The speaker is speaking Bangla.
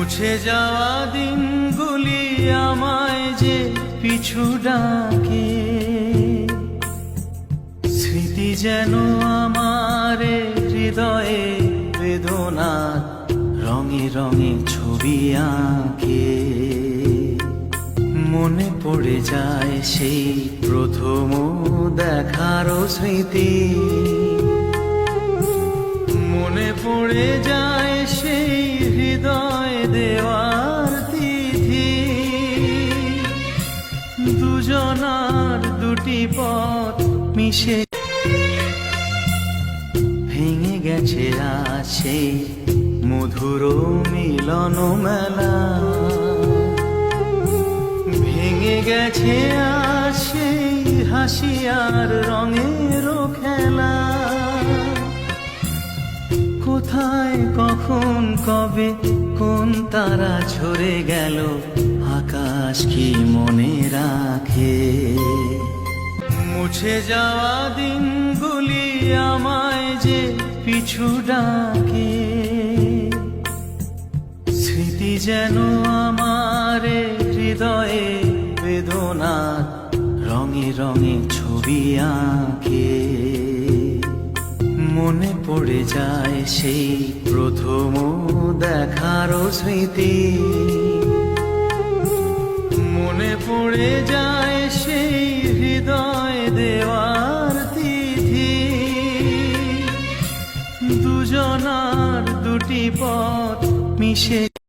মুছে যাওয়া দিনগুলি আমায় যে পিছু ডাকে, স্মৃতি যেন আমার হৃদয়ে বেদনার রঙে রঙে ছবি আঁকে। মনে পড়ে যায় সেই প্রথম দেখারও স্মৃতি, মনে পড়ে যায় সেই হৃদয় দেওয়ার তিথি। দুজনার দুটি পথ মিশে ভেঙে গেছে আজ সেই মধুর মিলন মেলা, ভেঙে গেছে আজ সেই হাসি আর রঙের খেলা। কোথায় কখন কবে কোন তারা ঝরে গেল, আকাশ কি মনে রাখে? মুছে যাওয়া দিনগুলি আমায় যে পিছু ডাকে, স্মৃতি যেন আমার হৃদয়ে বেদনার রঙে রঙে ছবি আঁকে। মনে পড়ে যায় সেই প্রথম দেখারও স্মৃতি, মনে পড়ে যায় সেই হৃদয় দেওয়ার তিথি। দুজনার দুটি পথ মিশে